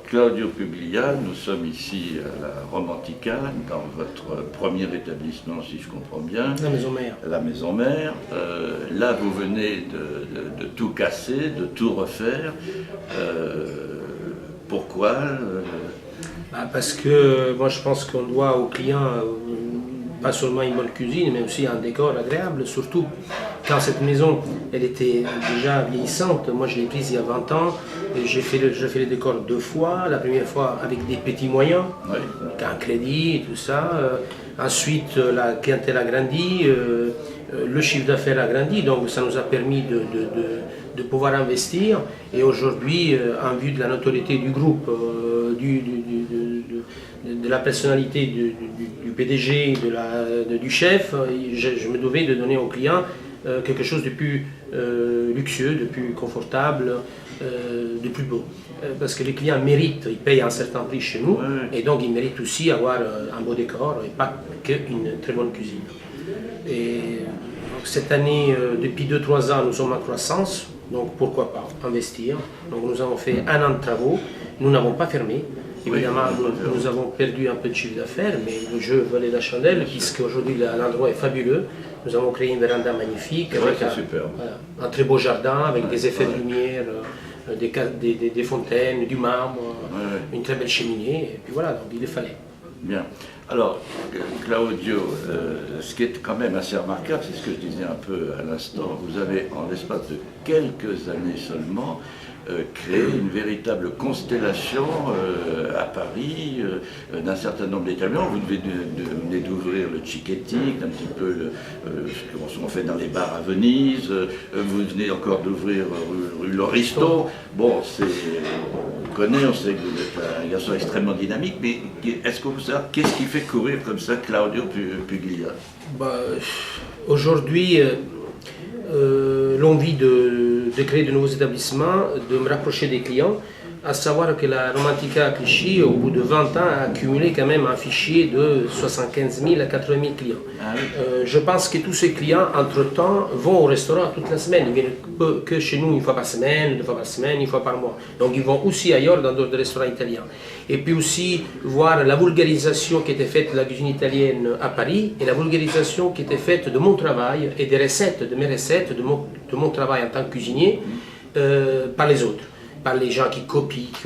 Claudio Puglia, nous sommes ici à la Romantica, dans votre premier établissement, si je comprends bien. La maison mère. La maison mère. Là, vous venez de tout casser, de tout refaire. Pourquoi Parce que moi je pense qu'on doit aux clients pas seulement une bonne cuisine, mais aussi un décor agréable, surtout quand cette maison elle était déjà vieillissante. Moi je l'ai prise il y a 20 ans, et j'ai fait le décor 2 fois, la première fois avec des petits moyens, oui. un crédit et tout ça. Ensuite la clientèle a grandi, le chiffre d'affaires a grandi, donc ça nous a permis de pouvoir investir. Et aujourd'hui, en vue de la notoriété du groupe, de la personnalité du PDG, du chef, je me devais de donner aux clients quelque chose de plus luxueux, de plus confortable, de plus beau. Parce que les clients méritent, ils payent un certain prix chez nous, et donc ils méritent aussi avoir un beau décor et pas qu'une très bonne cuisine. Et donc, cette année, depuis 2-3 ans, nous sommes en croissance, donc pourquoi pas investir. Donc nous avons fait 1 an de travaux, nous n'avons pas fermé. Évidemment, nous avons perdu un peu de chiffre d'affaires, mais le jeu valait la chandelle, puisque aujourd'hui l'endroit est fabuleux. Nous avons créé une véranda magnifique, avec un très beau jardin, avec des effets de lumière, des fontaines, du marbre, une très belle cheminée, et puis voilà, donc il le fallait. Bien. Alors, Claudio, ce qui est quand même assez remarquable, c'est ce que je disais un peu à l'instant, vous avez en l'espace de quelques années seulement créé une véritable constellation à Paris d'un certain nombre d'établissements. Vous venez d'ouvrir le Cicchetti, un petit peu ce qu'on fait dans les bars à Venise. Vous venez encore d'ouvrir rue Loristo. Bon, on connaît, on sait que vous êtes un garçon extrêmement dynamique, mais est-ce que vous savez qu'est-ce qui fait courir comme ça Claudio Puglia? Aujourd'hui, l'envie de créer de nouveaux établissements, de me rapprocher des clients, à savoir que la Romantica à Clichy, au bout de 20 ans, a accumulé quand même un fichier de 75 000 à 80 000 clients. Ah oui. Je pense que tous ces clients, entre-temps, vont au restaurant toute la semaine. Ils viennent que chez nous 1 fois par semaine, 2 fois par semaine, 1 fois par mois. Donc ils vont aussi ailleurs dans d'autres restaurants italiens. Et puis aussi voir la vulgarisation qui était faite de la cuisine italienne à Paris et la vulgarisation qui était faite de mon travail et des recettes, de mes recettes, de mon travail en tant que cuisinier par les autres. Par les gens qui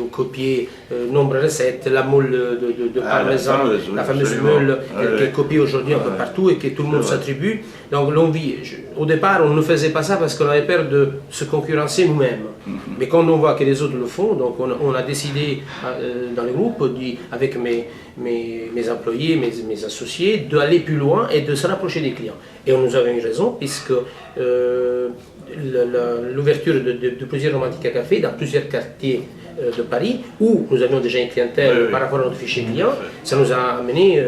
ont copié nombreuses recettes, la moule de parmesan, la fameuse meule qui est copiée aujourd'hui un peu partout et que tout le monde s'attribue. Donc l'envie, au départ on ne faisait pas ça parce qu'on avait peur de se concurrencer nous-mêmes. Mais quand on voit que les autres le font, donc on a décidé dans le groupe, avec mes employés, mes associés, d'aller plus loin et de se rapprocher des clients. Et on nous avait eu raison puisque l'ouverture de plusieurs Romantica Café dans plusieurs quartiers de Paris, où nous avions déjà une clientèle par rapport à notre fichier client, ça nous a amené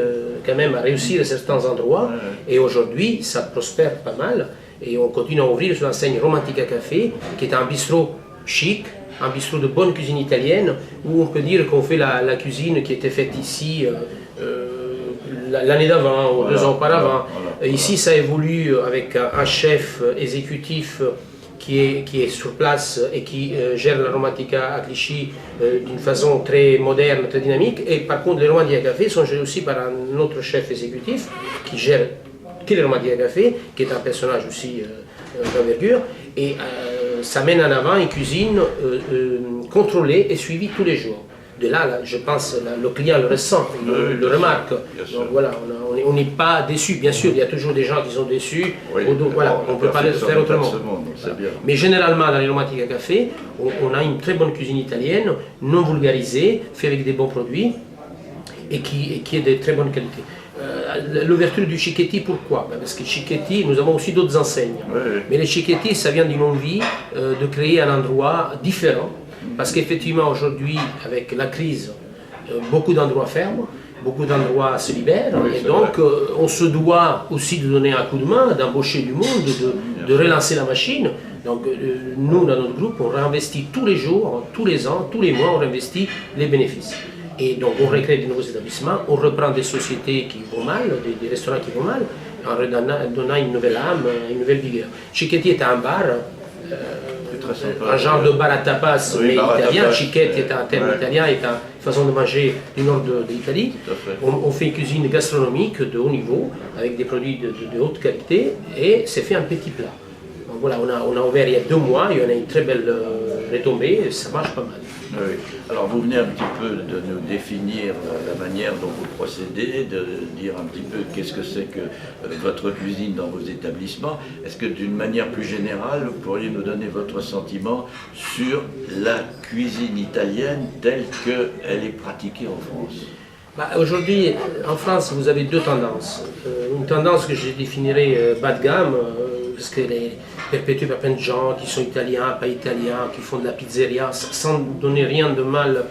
quand même à réussir à certains endroits, et aujourd'hui ça prospère pas mal, et on continue à ouvrir sur l'enseigne Romantica Café, qui est un bistrot chic, un bistrot de bonne cuisine italienne, où on peut dire qu'on fait la cuisine qui était faite ici l'année d'avant, ou 2 ans auparavant. Ici, ça évolue avec un chef exécutif qui est sur place et qui gère la Romantica à Clichy d'une façon très moderne, très dynamique. Et par contre, les Romantica Café sont gérés aussi par un autre chef exécutif qui gère les Romantica Café, qui est un personnage aussi d'envergure. Et ça mène en avant une cuisine contrôlée et suivie tous les jours. De là, je pense, le client le ressent, le remarque. Donc voilà, on n'est pas déçu. Bien sûr, il y a toujours des gens qui sont déçus. Voilà, on ne peut pas le faire autrement. Voilà. Mais généralement, dans les Romantica Café, on a une très bonne cuisine italienne, non vulgarisée, faite avec des bons produits et qui est de très bonne qualité. L'ouverture du Cicchetti, pourquoi? Parce que Cicchetti, nous avons aussi d'autres enseignes. Mais les Cicchetti, ça vient d'une envie de créer un endroit différent. Parce qu'effectivement, aujourd'hui, avec la crise, beaucoup d'endroits ferment, beaucoup d'endroits se libèrent, et donc on se doit aussi de donner un coup de main, d'embaucher du monde, de relancer la machine. Donc nous, dans notre groupe, on réinvestit tous les jours, tous les ans, tous les mois, on réinvestit les bénéfices. Et donc on recrée de nouveaux établissements, on reprend des sociétés qui vont mal, des restaurants qui vont mal, en redonnant une nouvelle âme, une nouvelle vigueur. Cicchetti est un bar très sympa. Un genre de bar à tapas, Oui, mais bar à italien. tapas. Chiquette est un terme italien, est une façon de manger du nord de l'Italie. Tout à fait. On fait une cuisine gastronomique de haut niveau, avec des produits de haute qualité, et c'est fait un petit plat. Donc voilà, on a ouvert il y a 2 mois, et on a une très belle retombée, et ça marche pas mal. Oui. Alors vous venez un petit peu de nous définir la manière dont vous procédez, de dire un petit peu qu'est-ce que c'est que votre cuisine dans vos établissements. Est-ce que d'une manière plus générale, vous pourriez nous donner votre sentiment sur la cuisine italienne telle qu'elle est pratiquée en France? Aujourd'hui, en France, vous avez 2 tendances. Une tendance que je définirais bas de gamme, parce qu'elle est perpétuée par plein de gens qui sont italiens, pas italiens, qui font de la pizzeria, sans donner rien de mal,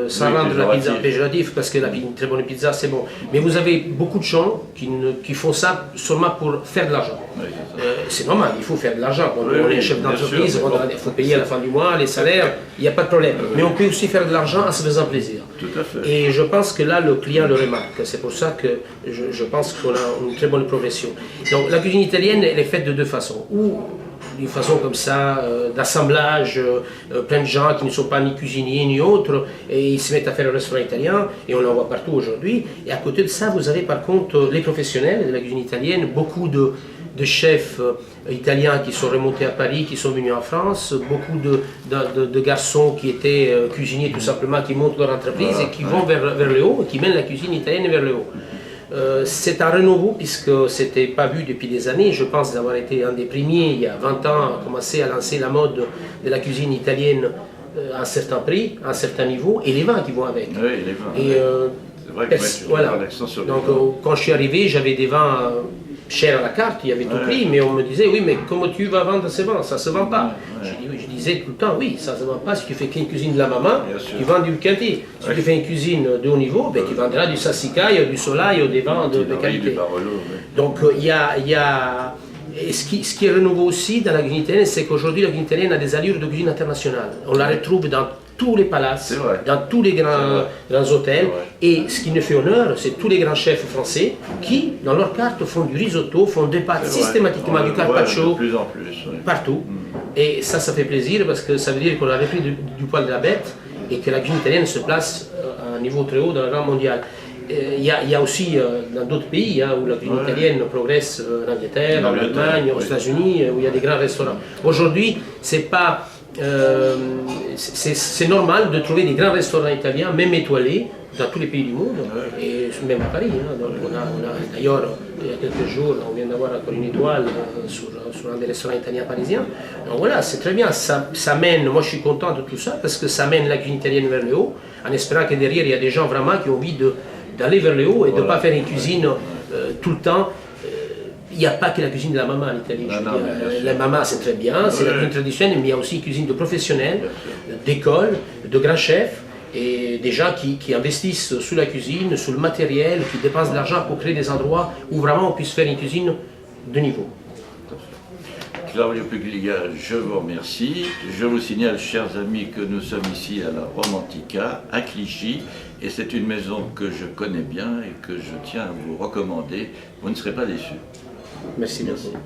sans Oui, rendre la pizza péjoratif. péjorative, parce que une très bonne pizza, c'est bon. Mais vous avez beaucoup de gens qui font ça seulement pour faire de l'argent. Oui, c'est ça. C'est normal, il faut faire de l'argent. Quand Oui, on est oui, chef bien d'entreprise, sûr, mais bon, il faut payer à la fin du mois, les salaires, il n'y a pas de problème. Mais on peut aussi faire de l'argent en se faisant plaisir. Tout à fait. Et je pense que là, le client le remarque. C'est pour ça que je pense qu'on a une très bonne progression. Donc la cuisine italienne, elle est faite de 2 façons. Ou d'une façon comme ça, d'assemblage, plein de gens qui ne sont pas ni cuisiniers ni autres, et ils se mettent à faire le restaurant italien, et on en voit partout aujourd'hui. Et à côté de ça, vous avez par contre les professionnels de la cuisine italienne, beaucoup de chefs italiens qui sont remontés à Paris, qui sont venus en France, beaucoup de garçons qui étaient cuisiniers tout simplement, qui montent leur entreprise et qui vont vers le haut, qui mènent la cuisine italienne vers le haut. C'est un renouveau puisque ce n'était pas vu depuis des années. Je pense d'avoir été un des premiers, il y a 20 ans, à commencer à lancer la mode de la cuisine italienne à un certain prix, à un certain niveau, et les vins qui vont avec. Oui, les vins. Et, c'est vrai que voilà. l'accent sur les Donc vins. quand je suis arrivé, j'avais des vins chers à la carte, il y avait tout prix, mais on me disait oui, mais comment tu vas vendre ces vins? Ça ne se vend pas. Je disais tout le temps oui, ça ne se vend pas. Si tu fais qu'une cuisine de la maman, Bien sûr. tu vends du Chianti. Si tu fais une cuisine de haut niveau, ben, tu vendras du Sassicaia, du Soleil, des vins de Du qualité. Barolo, oui. Donc il y a et ce qui est renouveau aussi dans la cuisine italienne, c'est qu'aujourd'hui la cuisine italienne a des allures de cuisine internationale. On la retrouve dans tous les palaces, C'est vrai. dans tous les grands hôtels. C'est vrai. Et ce qui nous fait honneur, c'est tous les grands chefs français qui, dans leur carte, font du risotto, font des pâtes C'est vrai. systématiquement, On du le voit carpaccio, de plus en plus. Oui. partout. Et ça fait plaisir parce que ça veut dire qu'on a repris du poil de la bête et que la cuisine italienne se place à un niveau très haut dans le rang mondial. Il y a aussi dans d'autres pays où la cuisine italienne progresse, en Angleterre, en Allemagne, aux États-Unis, où il y a des grands restaurants. Aujourd'hui, c'est pas c'est normal de trouver des grands restaurants italiens, même étoilés, dans tous les pays du monde, et même à Paris. Donc d'ailleurs, il y a quelques jours, on vient d'avoir encore une étoile sur un des restaurants italiens parisiens. Donc voilà, c'est très bien, ça mène, moi je suis content de tout ça, parce que ça mène la cuisine italienne vers le haut, en espérant que derrière, il y a des gens vraiment qui ont envie d'aller vers le haut et de ne pas faire une cuisine tout le temps. Il n'y a pas que la cuisine de la maman en Italie. La maman, c'est très bien, c'est la cuisine traditionnelle, mais il y a aussi une cuisine de professionnels, d'écoles, de grands chefs, et des gens qui investissent sur la cuisine, sur le matériel, qui dépensent de l'argent pour créer des endroits où vraiment on puisse faire une cuisine de niveau. Claudio Puglia, je vous remercie. Je vous signale, chers amis, que nous sommes ici à la Romantica, à Clichy, et c'est une maison que je connais bien et que je tiens à vous recommander. Vous ne serez pas déçus. Merci beaucoup.